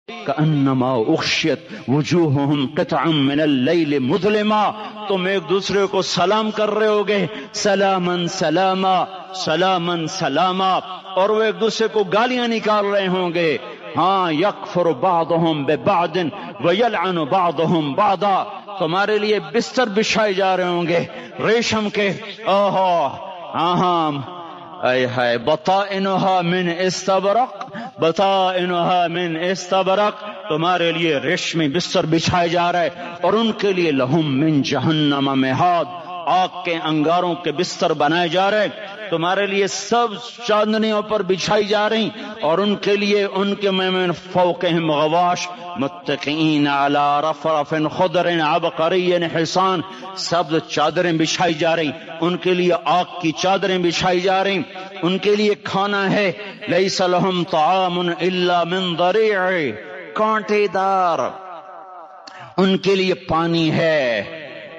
کأنما اغشیت وجوہہم قطعا من اللیل مظلما، تم ایک دوسرے کو سلام کر رہے ہوگے، سلامن سلاما سلامن سلاما، اور وہ ایک دوسرے کو گالیاں نکال رہے ہوں گے، ہاں یکفر بعضہم ببعض ویلعن بعضہم بعضا، تمہارے لیے بستر بچھائے جا رہے ہوں گے ریشم کے، اے ہائے، بطائنها من استبرق، بطائنها من استبرق، تمہارے لیے ریشمی بستر بچھائے جا رہے، اور ان کے لیے لہم من جہنم مہاد، آگ کے انگاروں کے بستر بنائے جا رہے، تمہارے لیے سب چاندنیوں پر بچھائی جا رہی، اور ان کے لیے ان کے من فوقہم غواش متقین علی رفرف خضر عبقری حسان، سب چادریں بچھائی جا رہی، ان کے لیے آگ کی چادریں بچھائی جا رہی، ان کے لیے کھانا ہے، لیس لہم طعام الا من ضریع، کانٹے دار، ان کے لیے پانی ہے،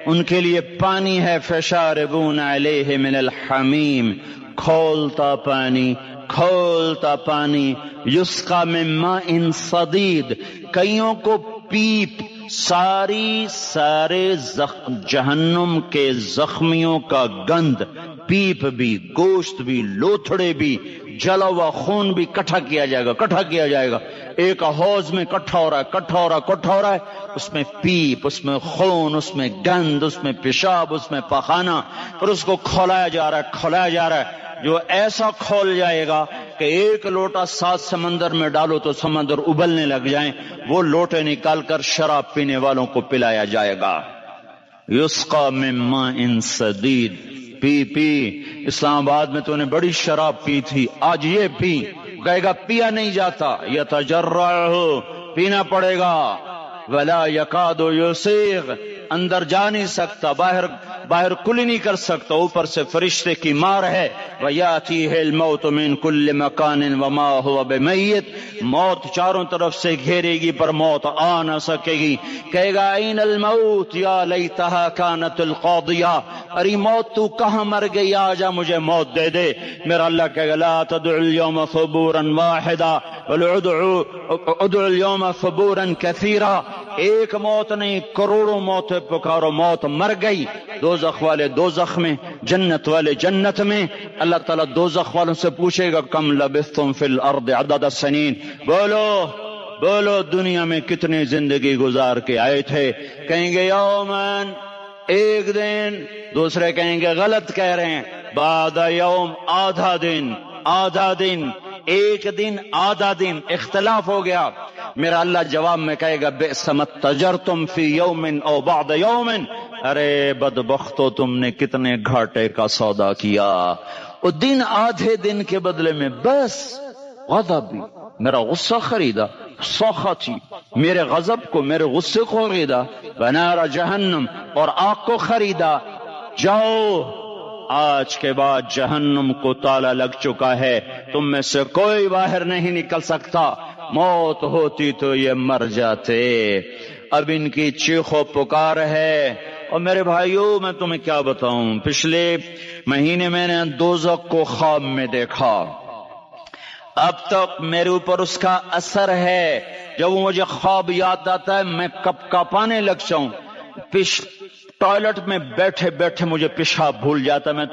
ان کے لیے پانی ہے، فشاربون علیہ من الحمیم، کھولتا پانی، کھولتا پانی، یسقا من ماء صدید، کئیوں کو پیپ، سارے جہنم کے زخمیوں کا گند، پیپ بھی، گوشت بھی، لوتھڑے بھی، جلا ہوا خون بھی کٹھا کیا جائے گا، ایک حوض میں کٹھا ہو رہا ہے، اس میں پیپ، اس میں خون، اس میں گند، اس میں پیشاب، اس میں پخانہ، پھر اس کو کھولایا جا رہا ہے، جو ایسا کھول جائے گا کہ ایک لوٹا 7 سمندر میں ڈالو تو سمندر ابلنے لگ جائیں، وہ لوٹے نکال کر شراب پینے والوں کو پلایا جائے گا، یسقا من ماء صدید، پی اسلام آباد میں تو نے بڑی شراب پی تھی، آج یہ پی، کہے گا پیا نہیں جاتا، یتجرعہ، پینا پڑے گا، ولا یکاد یسیغ، اندر جا نہیں سکتا، باہر کل نہیں کر سکتا، اوپر سے فرشتے کی مار ہے، وَيَأْتِيهِ الْمَوْتُ مِنْ كُلِّ مَكَانٍ وَمَا هُوَ بِمَيِّتٍ، موت چاروں طرف سے گھیرے گی پر موت آ نہ سکے گی، کہے گا اَيْنَ الْمَوْتِ يَا لَيْتَهَا كَانَتِ الْقَاضِيَةَ، ارے موت تو کہاں مر گئی، آجا مجھے موت دے دے، میرا اللہ کہے گا لَا تَدْعُ الْيَوْمَ ثُبُورًا وَاحِدًا بل ادعو الْيَوْمَ ثُبُورًا كَثِيرًا، ایک موت نہیں کروڑوں موتیں پکارو، موت مر گئی، دوزخ والے دوزخ میں، جنت والے جنت میں، اللہ تعالیٰ دوزخ والوں سے پوچھے گا کم لبثتم فی الارض عدد السنین، بولو دنیا میں کتنی زندگی گزار کے آئے تھے، کہیں گے یومن، ایک دن، دوسرے کہیں گے غلط کہہ رہے ہیں، بعد یوم، آدھا دن، ایک دن آدھا دن، اختلاف ہو گیا، میرا اللہ جواب میں کہے گا بئس ما تجرتم فی یوم او بعد یوم، ارے بدبختو تم نے کتنے گھاٹے کا سودا کیا، وہ دن آدھے دن کے بدلے میں بس غضبی، میرا غصہ خریدا، سخطی، میرے غضب کو، میرے غصے کو خریدا، بنار جہنم، اور آگ کو خریدا، جاؤ آج کے بعد جہنم کو تالا لگ چکا ہے، تم میں سے کوئی باہر نہیں نکل سکتا، موت ہوتی تو یہ مر جاتے، اب ان کی چیخ و پکار ہے، اور میرے بھائیوں میں تمہیں کیا بتاؤں، پچھلے مہینے میں نے دوزخ کو خواب میں دیکھا، اب تک میرے اوپر اس کا اثر ہے، جب وہ مجھے خواب یاد آتا ہے میں کپ کپانے لگ جاؤں، ٹوائلٹ میں بیٹھے بیٹھے مجھے پیشاب بھول جاتا، میں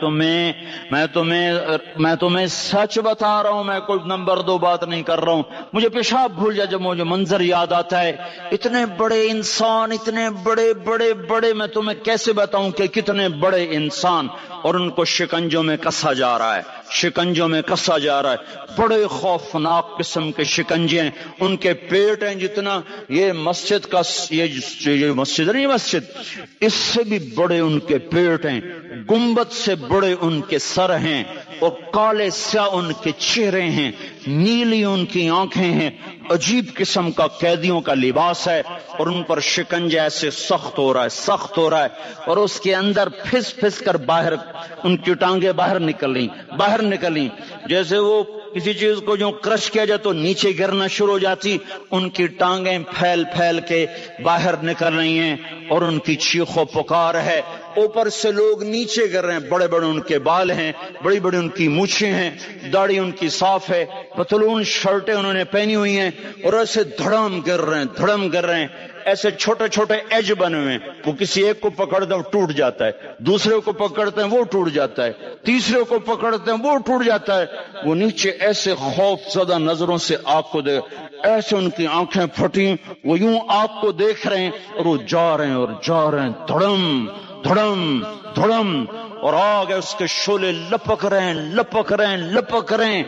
تمہیں سچ بتا رہا ہوں، میں کوئی نمبر 2 بات نہیں کر رہا ہوں، مجھے پیشاب بھول جاتا جب مجھے منظر یاد آتا ہے، اتنے بڑے انسان، اتنے بڑے میں تمہیں کیسے بتاؤں کہ کتنے بڑے انسان، اور ان کو شکنجوں میں کسا جا رہا ہے، بڑے خوفناک قسم کے شکنجے ہیں، ان کے پیٹ ہیں جتنا یہ مسجد کا، یہ مسجد نہیں، مسجد اس سے بھی بڑے ان کے پیٹ ہیں، گنبد سے بڑے ان کے سر ہیں، اور کالے سیاہ ان کے چہرے ہیں، نیلی ان کی آنکھیں ہیں، عجیب قسم کا قیدیوں کا لباس ہے، اور ان پر شکنجہ ایسے سخت ہو رہا ہے، اور اس کے اندر پھس کر باہر ان کی ٹانگیں باہر نکلیں، جیسے وہ کسی چیز کو جو کرش کیا جائے تو نیچے گرنا شروع ہو جاتی، ان کی ٹانگیں پھیل کے باہر نکل رہی ہیں، اور ان کی چیخ و پکار ہے، اوپر سے لوگ نیچے گر رہے ہیں، بڑے بڑے ان کے بال ہیں، بڑی بڑی ان کی مونچھیں ہیں، داڑھی ان کی صاف ہے، پتلون شرٹیں انہوں نے پہنی ہوئی ہیں، اور ایسے دھڑم گر رہے ہیں، دھڑم گر رہے ہیں، ایسے چھوٹے چھوٹے ایج بنے ہوئے ہیں، وہ کسی ایک کو پکڑتے ہیں وہ ٹوٹ جاتا ہے، دوسرے کو پکڑتے ہیں وہ ٹوٹ جاتا ہے، تیسرے کو پکڑتے ہیں وہ ٹوٹ جاتا ہے، وہ نیچے ایسے خوف زدہ نظروں سے آگ کو دیکھ، ایسے ان کی آنکھیں پھٹی، وہ یوں آگ کو دیکھ رہے ہیں اور وہ جا رہے ہیں اور جا رہے ہیں، دھڑم دھڑم دھڑم، اور آگے اس کے شعلے لپک رہے ہیں لپک رہے ہیں لپک رہے ہیں،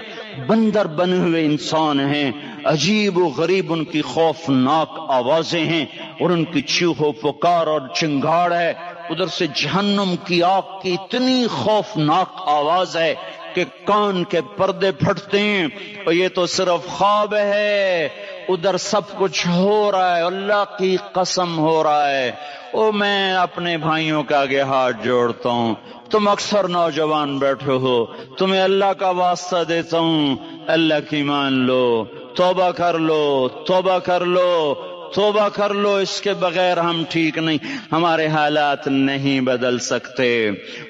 بندر بنے ہوئے انسان ہیں، عجیب و غریب ان کی خوفناک آوازیں ہیں، اور ان کی چیخ و پکار اور چنگاڑ ہے، ادھر سے جہنم کی آگ کی اتنی خوفناک آواز ہے کہ کان کے پردے پھٹتے ہیں، اور یہ تو صرف خواب ہے، ادھر سب کچھ ہو رہا ہے، اللہ کی قسم ہو رہا ہے۔ او میں اپنے بھائیوں کے آگے ہاتھ جوڑتا ہوں، تم اکثر نوجوان بیٹھے ہو، تمہیں اللہ کا واسطہ دیتا ہوں، اللہ کی مان لو، توبہ کر لو، توبہ کر لو، توبہ کر لو، اس کے بغیر ہم ٹھیک نہیں، ہمارے حالات نہیں بدل سکتے۔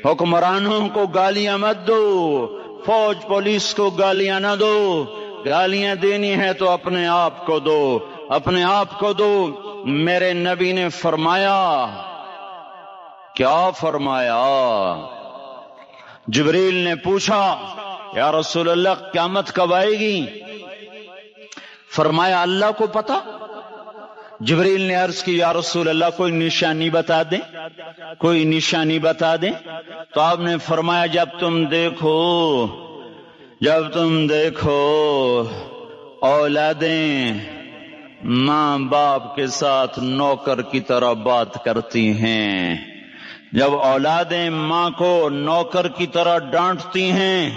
حکمرانوں کو گالیاں مت دو، فوج پولیس کو گالیاں نہ دو، گالیاں دینی ہے تو اپنے آپ کو دو، اپنے آپ کو دو۔ میرے نبی نے فرمایا، کیا فرمایا؟ جبریل نے پوچھا یا رسول اللہ قیامت کب آئے گی؟ فرمایا اللہ کو پتا۔ جبریل نے عرض کی یا رسول اللہ کوئی نشانی بتا دیں، کوئی نشانی بتا دیں؟ تو آپ نے فرمایا جب تم دیکھو اولادیں ماں باپ کے ساتھ نوکر کی طرح بات کرتی ہیں، جب اولادیں ماں کو نوکر کی طرح ڈانٹتی ہیں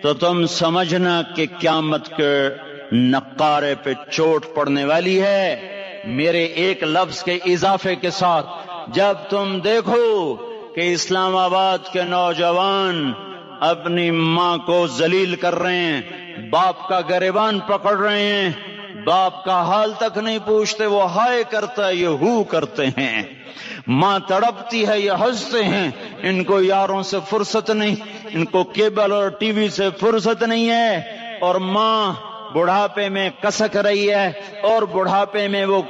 تو تم سمجھنا کہ قیامت کے نقارے پہ چوٹ پڑنے والی ہے۔ میرے ایک لفظ کے اضافے کے ساتھ، جب تم دیکھو کہ اسلام آباد کے نوجوان اپنی ماں کو ذلیل کر رہے ہیں، باپ کا گریبان پکڑ رہے ہیں، باپ کا حال تک نہیں پوچھتے، وہ ہائے کرتا ہے یہ ہو کرتے ہیں، ماں تڑپتی ہے یہ ہنستے ہیں، ان کو یاروں سے فرصت نہیں، ان کو کیبل اور ٹی وی سے فرصت نہیں ہے، اور ماں بڑھاپے میں کسک رہی ہے، اور بڑھاپے میں وہ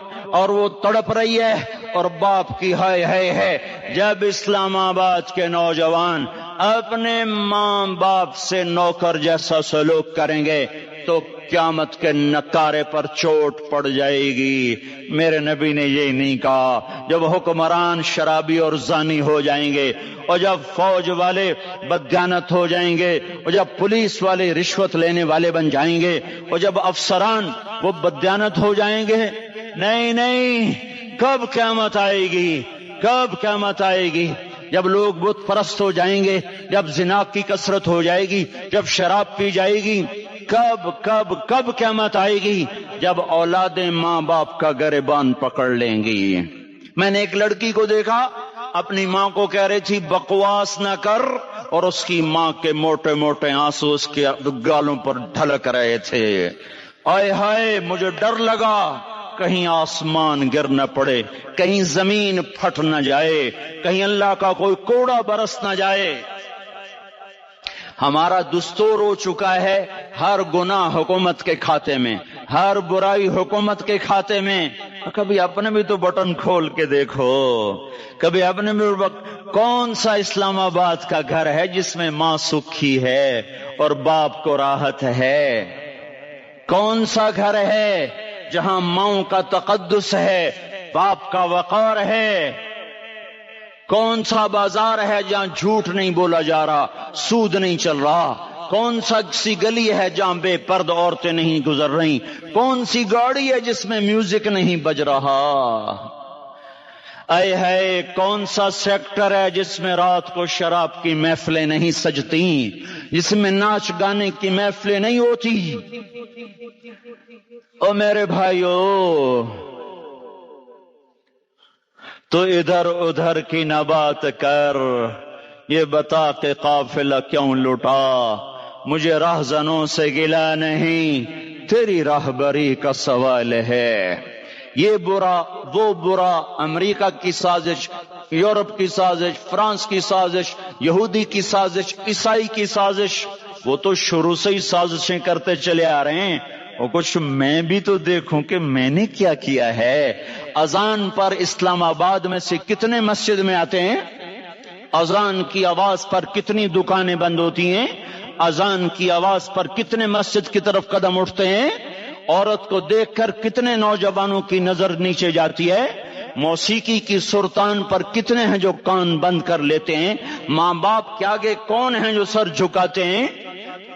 تڑپ رہی ہے، اور باپ کی ہائے ہائے ہے۔ جب اسلام آباد کے نوجوان اپنے ماں باپ سے نوکر جیسا سلوک کریں گے تو قیامت کے نکارے پر چوٹ پڑ جائے گی۔ میرے نبی نے یہ نہیں کہا جب حکمران شرابی اور زانی ہو جائیں گے، اور جب فوج والے بددیانت ہو جائیں گے، اور جب پولیس والے رشوت لینے والے بن جائیں گے، اور جب افسران وہ بددیانت ہو جائیں گے، نہیں، کب قیامت آئے گی؟ کب قیامت آئے گی؟ جب لوگ بت پرست ہو جائیں گے، جب زنا کی کثرت ہو جائے گی، جب شراب پی جائے گی، کب قیامت آئے گی؟ جب اولادیں ماں باپ کا گریبان پکڑ لیں گی۔ میں نے ایک لڑکی کو دیکھا، اپنی ماں کو کہہ رہی تھی بکواس نہ کر، اور اس کی ماں کے موٹے موٹے آنسو اس کے گالوں پر ڈھلک رہے تھے۔ آئے ہائے، مجھے ڈر لگا کہیں آسمان گر نہ پڑے، کہیں زمین پھٹ نہ جائے، کہیں اللہ کا کوئی کوڑا برس نہ جائے۔ ہمارا دستور ہو چکا ہے ہر گناہ حکومت کے کھاتے میں، ہر برائی حکومت کے کھاتے میں۔ کبھی اپنے بھی تو بٹن کھول کے دیکھو، کبھی اپنے بھی کون سا اسلام آباد کا گھر ہے جس میں ماں سکھی ہے اور باپ کو راحت ہے؟ کون سا گھر ہے جہاں ماؤں کا تقدس ہے، باپ کا وقار ہے؟ کون سا بازار ہے جہاں جھوٹ نہیں بولا جا رہا، سود نہیں چل رہا؟ کون سی گلی ہے جہاں بے پرد عورتیں نہیں گزر رہی؟ کون سی گاڑی ہے جس میں میوزک نہیں بج رہا؟ اے ہے کون سا سیکٹر ہے جس میں رات کو شراب کی محفلیں نہیں سجتی، جس میں ناچ گانے کی محفلیں نہیں ہوتی؟ او میرے بھائیو، تو ادھر ادھر کی نہ بات کر، یہ بتا کہ قافلہ کیوں لٹا؟ مجھے راہزنوں سے گلا نہیں، تیری راہبری کا سوال ہے۔ یہ برا وہ برا، امریکہ کی سازش، یورپ کی سازش، فرانس کی سازش، یہودی کی سازش، عیسائی کی سازش، وہ تو شروع سے ہی سازشیں کرتے چلے آ رہے ہیں. اور کچھ میں بھی تو دیکھوں کہ میں نے کیا کیا ہے. اذان پر اسلام آباد میں سے کتنے مسجد میں آتے ہیں؟ اذان کی آواز پر کتنی دکانیں بند ہوتی ہیں؟ اذان کی آواز پر کتنے مسجد کی طرف قدم اٹھتے ہیں؟ عورت کو دیکھ کر کتنے نوجوانوں کی نظر نیچے جاتی ہے؟ موسیقی کی سرتان پر کتنے ہیں جو کان بند کر لیتے ہیں؟ ماں باپ کے آگے کون ہیں جو سر جھکاتے ہیں؟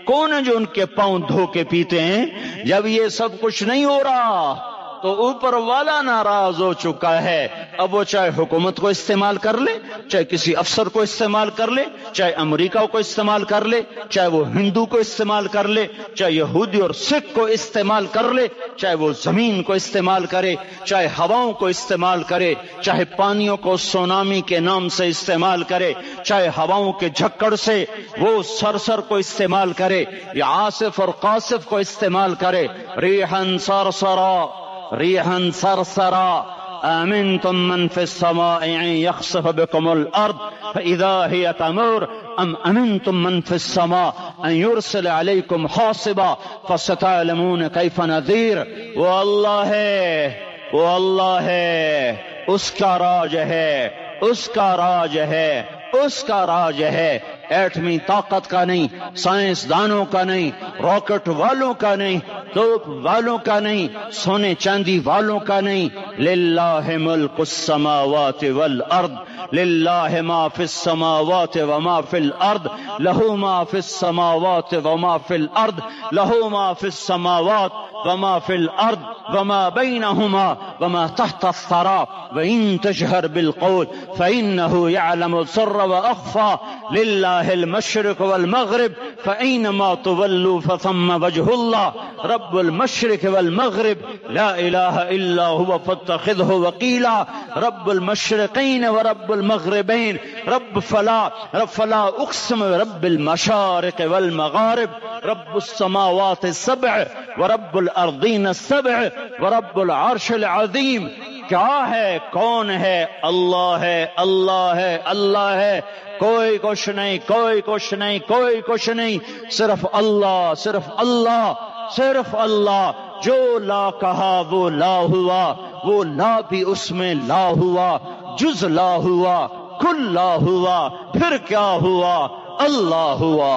کون ہیں جو ان کے پاؤں دھو کے پیتے ہیں؟ جب یہ سب کچھ نہیں ہو رہا تو اوپر والا ناراض ہو چکا ہے. اب وہ چاہے حکومت کو استعمال کر لے، چاہے کسی افسر کو استعمال کر لے، چاہے امریکہ کو استعمال کر لے، چاہے وہ ہندو کو استعمال کر لے، چاہے یہودی اور سکھ کو استعمال کر لے، چاہے وہ زمین کو استعمال کرے، چاہے ہواؤں کو استعمال کرے، چاہے پانیوں کو سونامی کے نام سے استعمال کرے، چاہے ہواؤں کے جھکڑ سے وہ سرسر کو استعمال کرے یا عاصف اور قاصف کو استعمال کرے. ریحن سرسرا ریحن سرسرا آمنتم من في السماء ان يخسف بكم الارض فاذا هي تمور ام امنتم من في السماء ان يرسل عليكم حاصبا فستعلمون كيف نذير. وہ اللہ ہے، وہ اللہ ہے، اس کا راج ہے، اس کا راج ہے، اس کا راج ہے. ایٹمی طاقت کا نہیں، سائنسدانوں کا نہیں، راکٹ والوں کا نہیں، توپ والوں کا نہیں، سونے چاندی والوں کا نہیں. للہ ملک السماوات والارض للہ ما فی السماوات وما فی الارض لہو ما فی السماوات وما فی الارض لہو ما فی السماوات وما فی الارض وما بینہما وما تحت الثرى وإن تجهر بالقول فإنه يعلم السر وأخفى لله المشرق والمغرب فأينما تولوا فثم وجه الله رب المشرق والمغرب لا إله إلا هو فاتخذه وكيلا رب المشرقين ورب المغربين رب فلا أقسم برب المشارق والمغارب رب السماوات السبع ورب الأرضين السبع ورب العرش العظيم. کیا ہے؟ کون ہے؟ اللہ ہے، اللہ ہے، اللہ ہے. کوئی کچھ نہیں، کوئی کچھ نہیں، کوئی کچھ نہیں، صرف اللہ، صرف اللہ، صرف اللہ. جو لا کہا وہ لا ہوا، وہ لا بھی اس میں لا ہوا، جز لا ہوا، کل لا ہوا، پھر کیا ہوا؟ اللہ ہوا.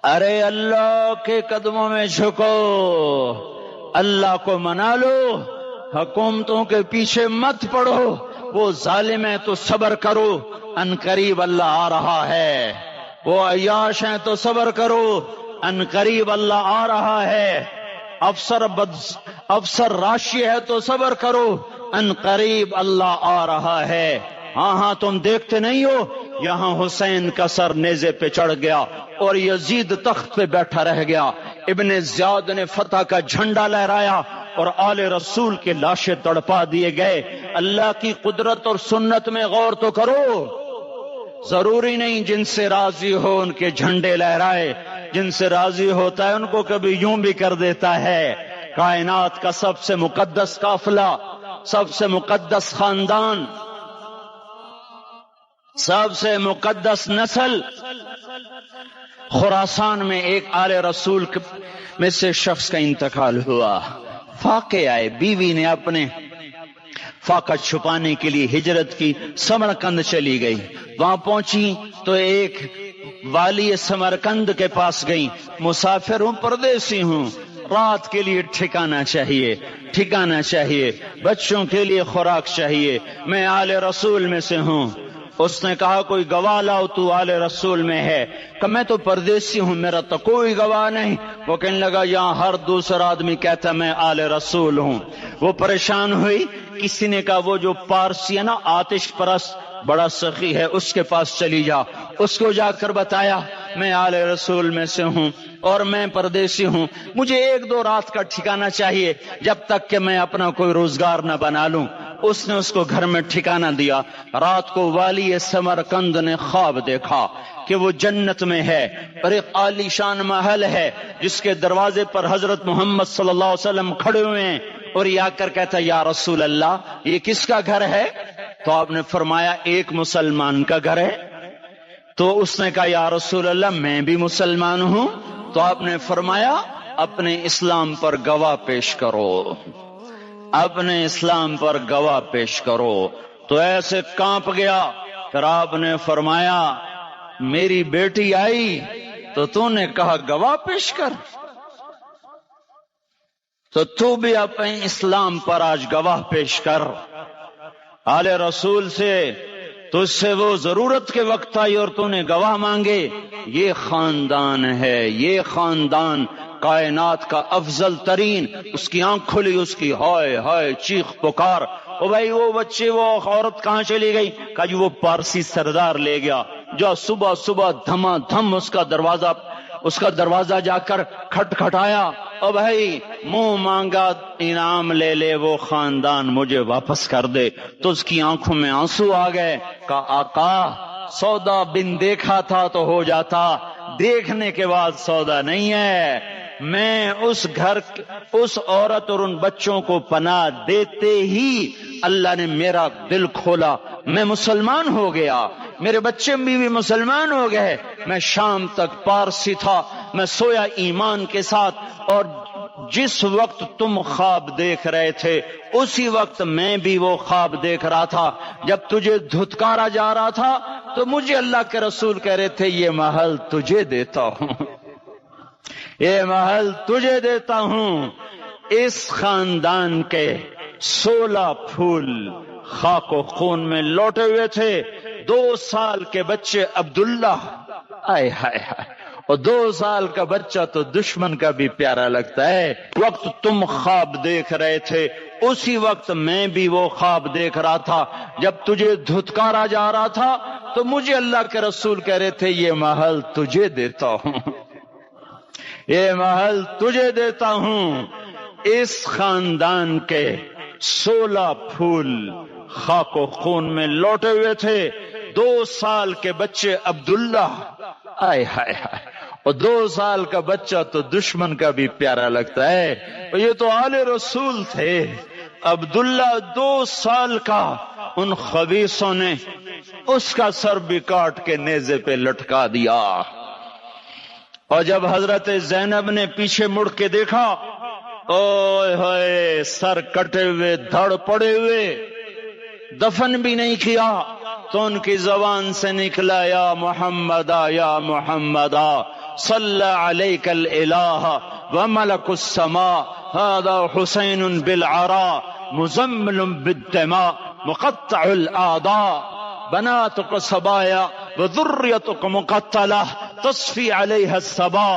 ارے اللہ کے قدموں میں جھکو، اللہ کو منا لو، حکومتوں کے پیچھے مت پڑو. وہ ظالم ہے تو صبر کرو، ان قریب اللہ آ رہا ہے. وہ عیاش ہیں تو صبر کرو، ان قریب اللہ آ رہا ہے. افسر راشی ہے تو صبر کرو، ان قریب اللہ آ رہا ہے. ہاں تم دیکھتے نہیں ہو، یہاں حسین کا سر نیزے پہ چڑھ گیا اور یزید تخت پہ بیٹھا رہ گیا. ابن زیاد نے فتح کا جھنڈا لہرایا اور آل رسول کے لاشیں تڑپا دیے گئے. اللہ کی قدرت اور سنت میں غور تو کرو. ضروری نہیں جن سے راضی ہو ان کے جھنڈے لہرائے، جن سے راضی ہوتا ہے ان کو کبھی یوں بھی کر دیتا ہے. کائنات کا سب سے مقدس قافلہ، سب سے مقدس خاندان، سب سے مقدس نسل، خراسان میں ایک آل رسول میں سے شخص کا انتقال ہوا. فاقے آئے، بیوی نے اپنے فاقہ چھپانے کے لیے ہجرت کی، سمرقند چلی گئی. وہاں پہنچی تو ایک والی سمرقند کے پاس گئی. مسافر ہوں، پردیسی ہوں، رات کے لیے ٹھکانہ چاہیے، ٹھکانہ چاہیے، بچوں کے لیے خوراک چاہیے، میں آل رسول میں سے ہوں. اس نے کہا کوئی گواہ لاؤ، تو آل رسول میں ہے. کہ میں تو پردیسی ہوں، میرا تو کوئی گواہ نہیں. وہ کہنے لگا یہاں ہر دوسرا آدمی کہتا میں آل رسول ہوں. وہ پریشان ہوئی. کسی نے کہا وہ جو پارسی ہے نا، آتش پرست، بڑا سخی ہے، اس کے پاس چلی جا. اس کو جا کر بتایا میں آل رسول میں سے ہوں اور میں پردیسی ہوں، مجھے 1-2 رات کا ٹھکانہ چاہیے جب تک کہ میں اپنا کوئی روزگار نہ بنا لوں. اس نے اس کو گھر میں ٹھکانہ دیا. رات کو والی سمرقند نے خواب دیکھا کہ وہ جنت میں ہے اور ایک عالی شان محل ہے جس کے دروازے پر حضرت محمد صلی اللہ علیہ وسلم کھڑے ہوئے ہیں. اور یہ آ کر کہتا یا رسول اللہ، یہ کس کا گھر ہے؟ تو آپ نے فرمایا ایک مسلمان کا گھر ہے. تو اس نے کہا یا رسول اللہ میں بھی مسلمان ہوں. تو آپ نے فرمایا اپنے اسلام پر گواہ پیش کرو، اپنے اسلام پر گواہ پیش کرو. تو ایسے کانپ گیا. پھر آپ نے فرمایا میری بیٹی آئی تو نے کہا گواہ پیش کر، تو بھی اپنے اسلام پر آج گواہ پیش کر. آل رسول سے تو اس سے وہ ضرورت کے وقت آئی اور نے گواہ مانگے. یہ خاندان ہے، یہ خاندان کائنات کا افضل ترین. اس کی آنکھ کھلی، اس کی ہائے ہائے چیخ پکار. او بھائی وہ بچے وہ عورت کہاں چلی گئی؟ کہا جی وہ پارسی سردار لے گیا. جو صبح صبح دھما دھم اس کا دروازہ جا کر کھٹکھٹایا. او بھائی منہ مانگا انعام لے لے، وہ خاندان مجھے واپس کر دے. تو اس کی آنکھوں میں آنسو آ گئے. کہا آقا سودا بن دیکھا تھا تو ہو جاتا، دیکھنے کے بعد سودا نہیں ہے. میں اس گھر اس عورت اور ان بچوں کو پناہ دیتے ہی اللہ نے میرا دل کھولا، میں مسلمان ہو گیا، میرے بچے بھی مسلمان ہو گئے. میں شام تک پارسی تھا، میں سویا ایمان کے ساتھ، اور جس وقت تم خواب دیکھ رہے تھے اسی وقت میں بھی وہ خواب دیکھ رہا تھا. جب تجھے دھتکارا جا رہا تھا تو مجھے اللہ کے رسول کہہ رہے تھے یہ محل تجھے دیتا ہوں، یہ محل تجھے دیتا ہوں. اس خاندان کے 16 پھول خاک و خون میں لوٹے ہوئے تھے. 2 سال کے بچے عبداللہ، آئے ہائے ہائے، اور 2 سال کا بچہ تو دشمن کا بھی پیارا لگتا ہے. وقت تم خواب دیکھ رہے تھے اسی وقت میں بھی وہ خواب دیکھ رہا تھا. جب تجھے دھتکارا جا رہا تھا تو مجھے اللہ کے رسول کہہ رہے تھے یہ محل تجھے دیتا ہوں، یہ محل تجھے دیتا ہوں. اس خاندان کے 16 پھول خاک و خون میں لوٹے ہوئے تھے. 2 سال کے بچے عبداللہ، آئے ہائے ہائے، اور 2 سال کا بچہ تو دشمن کا بھی پیارا لگتا ہے. یہ تو آل رسول تھے. عبداللہ 2 سال کا، ان خبیثوں نے اس کا سر بھی کاٹ کے نیزے پہ لٹکا دیا. اور جب حضرت زینب نے پیچھے مڑ کے دیکھا، اوئے ہوئے سر کٹے ہوئے، دھڑ پڑے ہوئے، دفن بھی نہیں کیا. تو ان کی زبان سے نکلا یا محمد یا محمد صلی علیک الالہ وملک السماء هذا حسین بالعراء مزمل بالدماء مقطع الاعضاء بناتك صبايا وذريتك مقتلة تصفي عليها الصبا.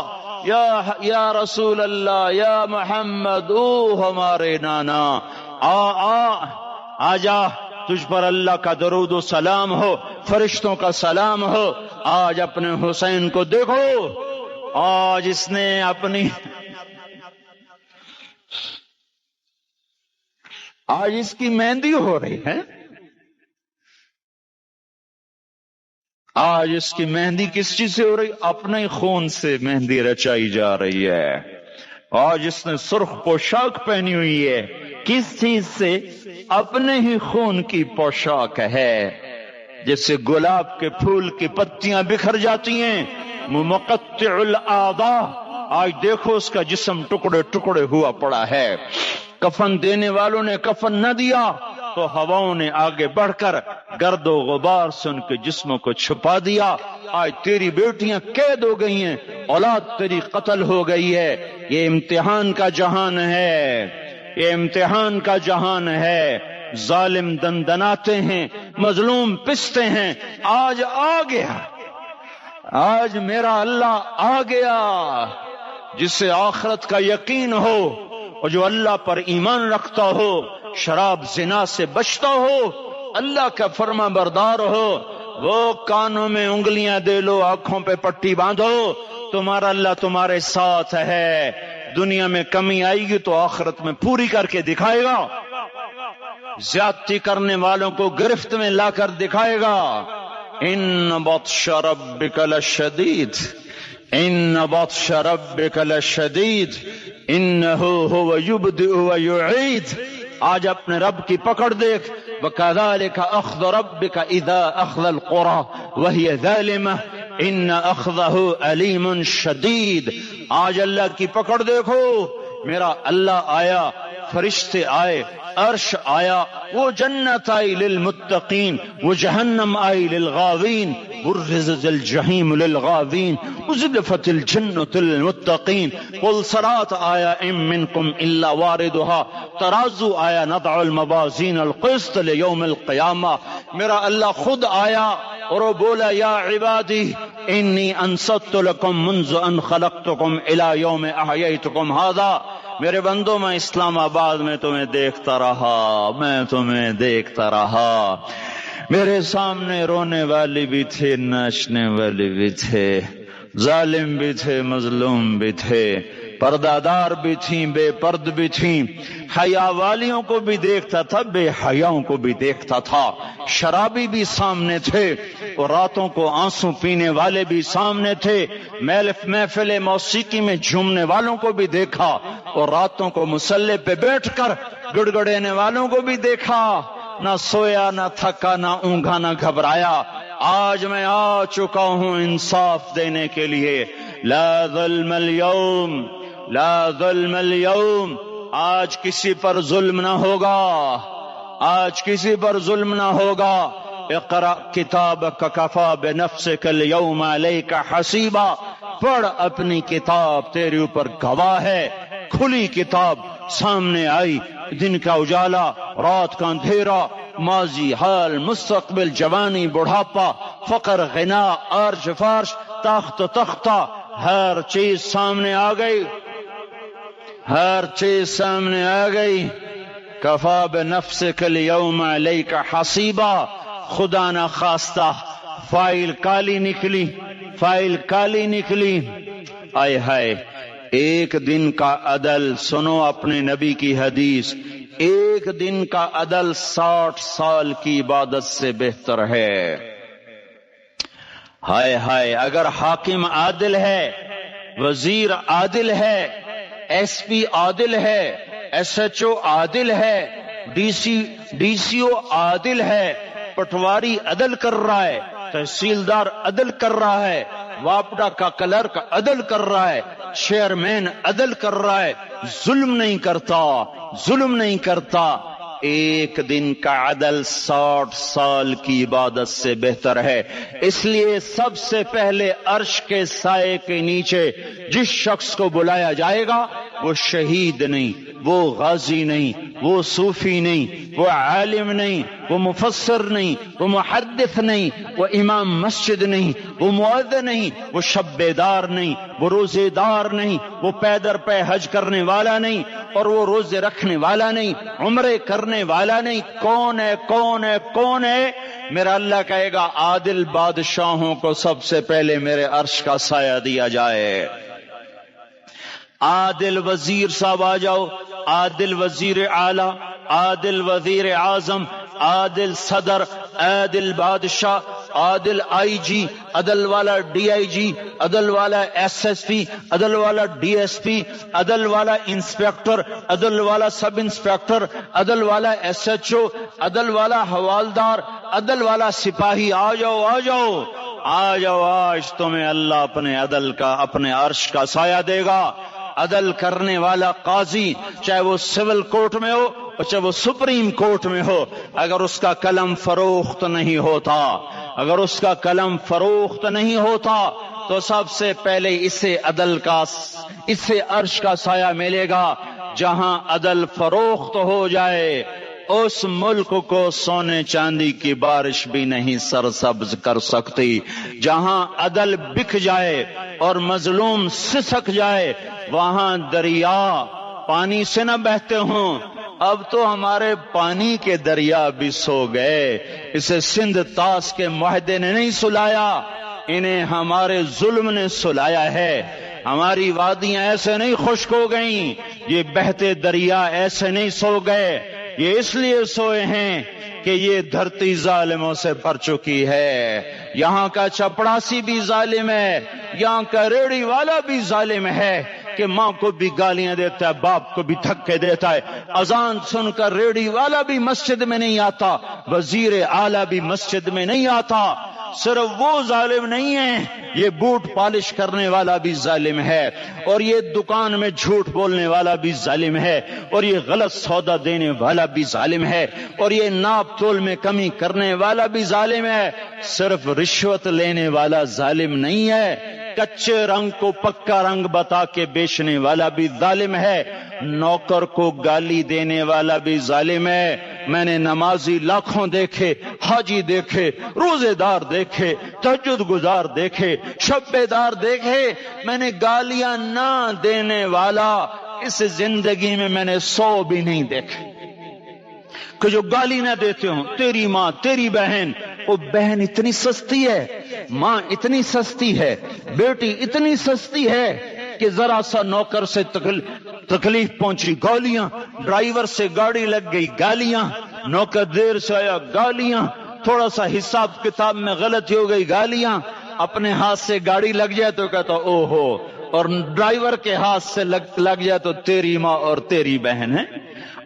یا رسول اللہ، یا محمد، او ہمارے نانا، آ جا، تجھ پر اللہ کا درود و سلام ہو، فرشتوں کا سلام ہو. آج اپنے حسین کو دیکھو، آج اس نے آج اس کی مہندی ہو رہی ہے. آج اس کی مہندی کس چیز سے ہو رہی؟ اپنے خون سے مہندی رچائی جا رہی ہے. آج اس نے سرخ پوشاک پہنی ہوئی ہے، کس چیز سے؟ اپنے ہی خون کی پوشاک ہے. جیسے گلاب کے پھول کی پتیاں بکھر جاتی ہیں، مقطع الاعضاء، آج دیکھو اس کا جسم ٹکڑے ٹکڑے ہوا پڑا ہے. کفن دینے والوں نے کفن نہ دیا تو ہواؤں نے آگے بڑھ کر گرد و غبار سے ان کے جسموں کو چھپا دیا. آج تیری بیٹیاں قید ہو گئی ہیں، اولاد تیری قتل ہو گئی ہے. یہ امتحان کا جہان ہے، یہ امتحان کا جہان ہے. ظالم دندناتے ہیں، مظلوم پستے ہیں. آج آ گیا، آج میرا اللہ آ گیا. جسے آخرت کا یقین ہو اور جو اللہ پر ایمان رکھتا ہو، شراب زنا سے بچتا ہو، اللہ کا فرما بردار ہو، وہ کانوں میں انگلیاں دے لو، آنکھوں پہ پٹی باندھو، تمہارا اللہ تمہارے ساتھ ہے. دنیا میں کمی آئے گی تو آخرت میں پوری کر کے دکھائے گا. زیادتی کرنے والوں کو گرفت میں لا کر دکھائے گا. ان بطش ربک لشدید، ان بطش ربک لشدید انہ هو یبدئ ویعید آج اپنے رب کی پکڑ دیکھ. وَكَذَلِكَ أَخْذُ رَبِّكَ إِذَا أَخْذَ الْقُرَىٰ وَهِيَ ظَالِمَةٌ إِنَّ أَخْذَهُ أَلِيمٌ شَدِيدٌ. آج اللہ کی پکڑ دیکھو. میرا اللہ آیا، فرشتے آئے، عرش آیا، وہ جنت آئی للمتقین، وہ جہنم آئی للغاوین، برزت الجحیم للغاوین، ازلفت الجنت للمتقین، قل صراط آیا ام منکم الا واردها، ترازو آیا نضع الموازین القسط لیوم القیامہ. میرا اللہ خود آیا اور وہ بولا یا عبادی انی انصت لکم منذ ان خلقتکم الى یوم احییتکم ھذا. میرے بندوں میں اسلام آباد میں تمہیں دیکھتا رہا، میں تمہیں دیکھتا رہا. میرے سامنے رونے والی بھی تھے، ناچنے والے بھی تھے، ظالم بھی تھے، مظلوم بھی تھے، پردادار بھی تھیں، بے پرد بھی تھیں. حیا والیوں کو بھی دیکھتا تھا، بے حیاؤں کو بھی دیکھتا تھا. شرابی بھی سامنے تھے اور راتوں کو آنسو پینے والے بھی سامنے تھے. محفل موسیقی میں جھومنے والوں کو بھی دیکھا اور راتوں کو مصلی پہ بیٹھ کر گڑ گڑانے والوں کو بھی دیکھا. نہ سویا، نہ تھکا، نہ اونگا، نہ گھبرایا. آج میں آ چکا ہوں انصاف دینے کے لیے. لا ظلم اليوم، لا ظلم اليوم. آج کسی پر ظلم نہ ہوگا، آج کسی پر ظلم نہ ہوگا. اقرأ کتابک کفا بنفسک اليوم علیک حسیبا. پڑھ اپنی کتاب، تیرے اوپر گواہ ہے. کھلی کتاب سامنے آئی، دن کا اجالا، رات کا اندھیرا، ماضی، حال، مستقبل، جوانی، بڑھاپا، فقر، غنا، عرش فرش، تخت تختہ، ہر چیز سامنے آ گئی، ہر چیز سامنے آ گئی. کفا بنفسک اليوم علیک حسیبا. خدا نہ خواستہ فائل کالی نکلی، فائل کالی نکلی. آئے ہائے، ایک دن کا عدل، سنو اپنے نبی کی حدیث، ایک دن کا عدل 60 سال کی عبادت سے بہتر ہے. ہائے ہائے، اگر حاکم عادل ہے، وزیر عادل ہے، ایس پی عادل ہے، ایس ایچ او عادل ہے، ڈی سی او عادل ہے، پٹواری عدل کر رہا ہے، تحصیلدار عدل کر رہا ہے، واپڈا کا کلرک عدل کر رہا ہے، چیئرمین عدل کر رہا ہے، ظلم نہیں کرتا، ظلم نہیں کرتا. ایک دن کا عدل 60 سال کی عبادت سے بہتر ہے. اس لیے سب سے پہلے عرش کے سائے کے نیچے جس شخص کو بلایا جائے گا وہ شہید نہیں، وہ غازی نہیں، وہ صوفی نہیں، وہ عالم نہیں، وہ مفسر نہیں، وہ محدث نہیں، وہ امام مسجد نہیں، وہ مؤذن نہیں، وہ شب بیدار نہیں، وہ روزے دار نہیں، وہ پیدر پہ حج کرنے والا نہیں، اور وہ روزے رکھنے والا نہیں، عمرے کرنے والا نہیں. کون ہے؟ کون ہے؟ کون ہے؟ میرا اللہ کہے گا عادل بادشاہوں کو سب سے پہلے میرے عرش کا سایہ دیا جائے. عادل وزیر صاحب آ جاؤ، عادل وزیر اعلی، عادل وزیر اعظم، عادل صدر، عادل بادشاہ، عادل آئی جی، عدل والا ڈی آئی جی، عدل والا ایس ایس پی، عدل والا ڈی ایس پی، عدل والا انسپیکٹر، عدل والا سب انسپیکٹر، عدل والا ایس ایچ او، عدل والا حوالدار، عدل والا سپاہی. آ جاؤ، آ جاؤ، آ جاؤ. آج تمہیں اللہ اپنے عدل کا، اپنے عرش کا سایہ دے گا. عدل کرنے والا قاضی، چاہے وہ سول کورٹ میں ہو اور چاہے وہ سپریم کورٹ میں ہو، اگر اس کا قلم فروخت نہیں ہوتا، اگر اس کا قلم فروخت نہیں ہوتا تو سب سے پہلے اسے عدل کا، اسے عرش کا سایہ ملے گا. جہاں عدل فروخت ہو جائے اس ملک کو سونے چاندی کی بارش بھی نہیں سرسبز کر سکتی. جہاں عدل بک جائے اور مظلوم سسک جائے وہاں دریا پانی سے نہ بہتے ہوں. اب تو ہمارے پانی کے دریا بھی سو گئے. اسے سندھ طاس کے معاہدے نے نہیں سلایا، انہیں ہمارے ظلم نے سلایا ہے. ہماری وادیاں ایسے نہیں خشک ہو گئیں، یہ بہتے دریا ایسے نہیں سو گئے. یہ اس لیے سوئے ہیں کہ یہ دھرتی ظالموں سے بھر چکی ہے. یہاں کا چپڑاسی بھی ظالم ہے، یہاں کا ریڑھی والا بھی ظالم ہے، کہ ماں کو بھی گالیاں دیتا ہے، باپ کو بھی دھکے دیتا ہے، اذان سن کر ریڈی والا بھی مسجد میں نہیں آتا، وزیر اعلیٰ بھی مسجد میں نہیں آتا۔ صرف وہ ظالم نہیں ہے، یہ بوٹ پالش کرنے والا بھی ظالم ہے، اور یہ دکان میں جھوٹ بولنے والا بھی ظالم ہے، اور یہ غلط سودا دینے والا بھی ظالم ہے، اور یہ ناپ تول میں کمی کرنے والا بھی ظالم ہے۔ صرف رشوت لینے والا ظالم نہیں ہے، کچے رنگ کو پکا رنگ بتا کے بیچنے والا بھی ظالم ہے، نوکر کو گالی دینے والا بھی ظالم ہے۔ میں نے نمازی لاکھوں دیکھے، حاجی دیکھے، روزے دار دیکھے، تہجد گزار دیکھے، شب بیدار دیکھے، میں نے گالیاں نہ دینے والا اس زندگی میں نے 100 بھی نہیں دیکھے کہ جو گالی نہ دیتے ہوں۔ تیری ماں، تیری بہن، وہ بہن اتنی سستی ہے، ماں اتنی سستی ہے، بیٹی اتنی سستی ہے کہ ذرا سا نوکر سے تکلیف پہنچی گالیاں، ڈرائیور سے گاڑی لگ گئی گالیاں، نوکر دیر سے آیا گالیاں، تھوڑا سا حساب کتاب میں غلطی ہو گئی گالیاں، اپنے ہاتھ سے گاڑی لگ جائے تو کہتا او ہو، اور ڈرائیور کے ہاتھ سے لگ جائے تو تیری ماں اور تیری بہن ہے،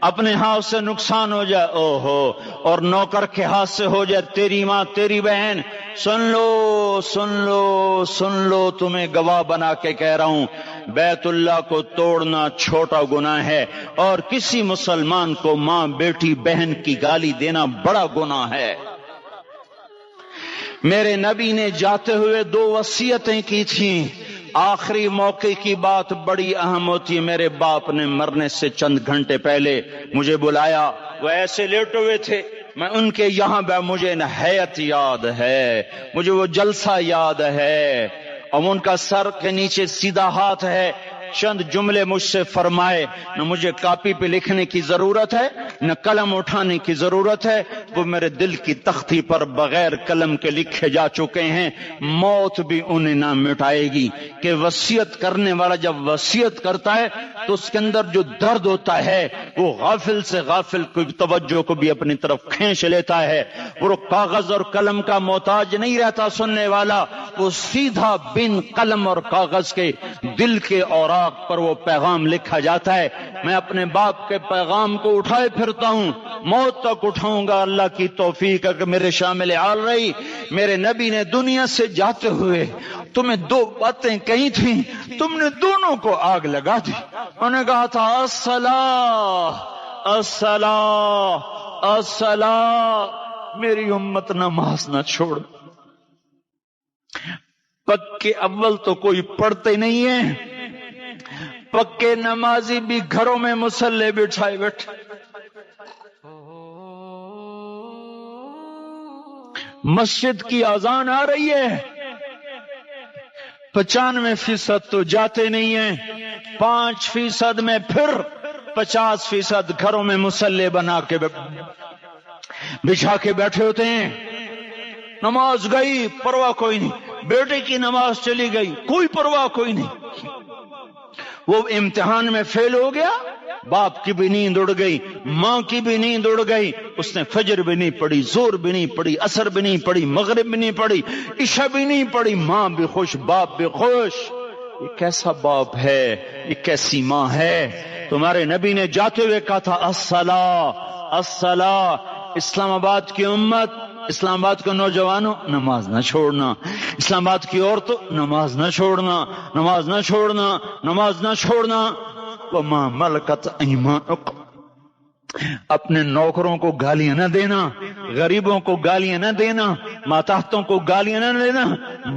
اپنے ہاتھ سے نقصان ہو جائے او ہو، اور نوکر کے ہاتھ سے ہو جائے تیری ماں تیری بہن۔ سن لو سن لو سن لو، تمہیں گواہ بنا کے کہہ رہا ہوں، بیت اللہ کو توڑنا چھوٹا گناہ ہے، اور کسی مسلمان کو ماں، بیٹی، بہن کی گالی دینا بڑا گناہ ہے۔ میرے نبی نے جاتے ہوئے 2 وصیتیں کی تھیں، آخری موقع کی بات بڑی اہم ہوتی ہے۔ میرے باپ نے مرنے سے چند گھنٹے پہلے مجھے بلایا، وہ ایسے لیٹے ہوئے تھے، میں ان کے یہاں مجھے نہایت یاد ہے، مجھے وہ جلسہ یاد ہے، اور ان کا سر کے نیچے سیدھا ہاتھ ہے۔ چند جملے مجھ سے فرمائے، نہ مجھے کاپی پہ لکھنے کی ضرورت ہے نہ قلم اٹھانے کی ضرورت ہے، وہ میرے دل کی تختی پر بغیر قلم کے لکھے جا چکے ہیں، موت بھی انہیں نہ مٹائے گی۔ کہ وصیت کرنے والا جب وصیت کرتا ہے تو اس کے اندر جو درد ہوتا ہے وہ غافل سے غافل کی توجہ کو بھی اپنی طرف کھینچ لیتا ہے، وہ کاغذ اور قلم کا محتاج نہیں رہتا سننے والا، وہ سیدھا بن قلم اور کاغذ کے دل کے اوراق پر وہ پیغام لکھا جاتا ہے۔ میں اپنے باپ کے پیغام کو اٹھائے پھرتا ہوں، موت تک اٹھاؤں گا، اللہ کی توفیق ہے کہ میرے شامل حال رہی۔ میرے نبی نے دنیا سے جاتے ہوئے تمہیں 2 باتیں کہی تھیں، تم نے دونوں کو آگ لگا دی۔ انہوں نے کہا تھا الصلاۃ الصلاۃ الصلاۃ، میری امت نماز نہ چھوڑ۔ پکے اول تو کوئی پڑھتے نہیں ہے، پکے نمازی بھی گھروں میں مصلے بٹھائے بیٹھے۔ مسجد کی اذان آ رہی ہے، 95% تو جاتے نہیں ہیں، 5% میں پھر 50% گھروں میں مصلے بنا کے بچھا کے بیٹھے ہوتے ہیں۔ نماز گئی، پرواہ کوئی نہیں، بیٹے کی نماز چلی گئی، کوئی پرواہ کوئی نہیں۔ وہ امتحان میں فیل ہو گیا، باپ کی بھی نیند اڑ گئی، ماں کی بھی نیند اڑ گئی، اس نے فجر بھی نہیں پڑھی، زور بھی نہیں پڑھی، عصر بھی نہیں پڑھی، مغرب بھی نہیں پڑھی، عشاء بھی نہیں پڑھی، ماں بھی خوش، باپ بھی خوش۔ یہ کیسا باپ ہے، یہ کیسی ماں ہے؟ تمہارے نبی نے جاتے ہوئے کہا تھا الصلاۃ الصلاۃ۔ اسلام آباد کی امت، اسلام آباد کے نوجوانوں، نماز نہ چھوڑنا، اسلام آباد کی عورتوں، نماز نہ چھوڑنا، نماز نہ چھوڑنا، نماز نہ چھوڑنا۔ وما ملکت ایمانکم، اپنے نوکروں کو گالیاں نہ دینا، غریبوں کو گالیاں نہ دینا، ماتحتوں کو گالیاں نہ دینا۔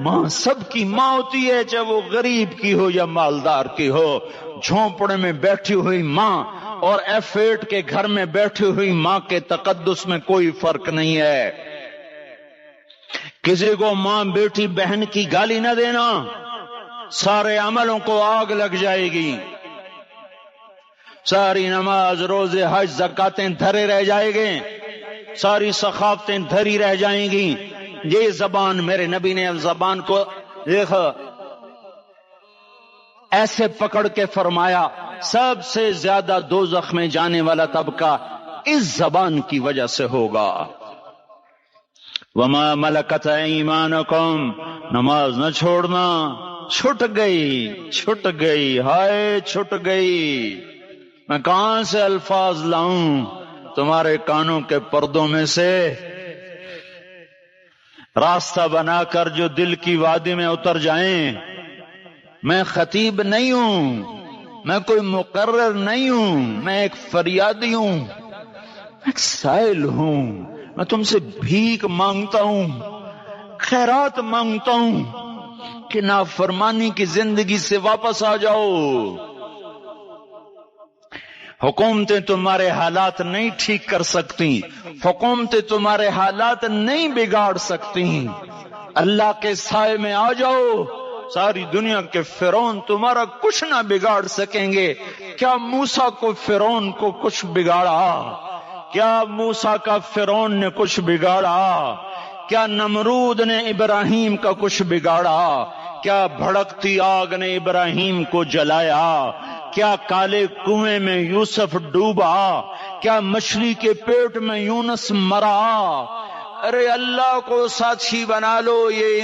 ماں سب کی ماں ہوتی ہے، چاہے وہ غریب کی ہو یا مالدار کی ہو۔ جھونپڑے میں بیٹھی ہوئی ماں اور F8 کے گھر میں بیٹھی ہوئی ماں کے تقدس میں کوئی فرق نہیں ہے۔ کسی کو ماں، بیٹی، بہن کی گالی نہ دینا، سارے عملوں کو آگ لگ جائے گی، ساری نماز، روزے، حج، زکاتیں دھرے رہ جائیں گے، ساری ثقافتیں دھری رہ جائیں گی۔ یہ زبان، میرے نبی نے زبان کو دیکھا ایسے پکڑ کے فرمایا، سب سے زیادہ دوزخ میں جانے والا طبقہ اس زبان کی وجہ سے ہوگا۔ وما ملکت ایمانکم، نماز نہ چھوڑنا، چھٹ گئی ہائے چھٹ گئی. میں کہاں سے الفاظ لاؤں تمہارے کانوں کے پردوں میں سے راستہ بنا کر جو دل کی وادی میں اتر جائیں. میں خطیب نہیں ہوں، میں کوئی مقرر نہیں ہوں، میں ایک فریادی ہوں، میں ایک سائل ہوں. میں تم سے بھیک مانگتا ہوں، خیرات مانگتا ہوں کہ نافرمانی کی زندگی سے واپس آ جاؤ. حکومتیں تمہارے حالات نہیں ٹھیک کر سکتی، حکومتیں تمہارے حالات نہیں بگاڑ سکتی. اللہ کے سائے میں آ جاؤ، ساری دنیا کے فرعون تمہارا کچھ نہ بگاڑ سکیں گے. کیا موسیٰ کو فرعون کو کچھ بگاڑا؟ کیا موسیٰ کا فرعون نے کچھ بگاڑا؟ کیا نمرود نے ابراہیم کا کچھ بگاڑا؟ کیا بھڑکتی آگ نے ابراہیم کو جلایا؟ کیا کالے کنویں میں یوسف ڈوبا؟ کیا مچھلی کے پیٹ میں یونس مرا؟ ارے اللہ کو ساتھی بنا لو. یہ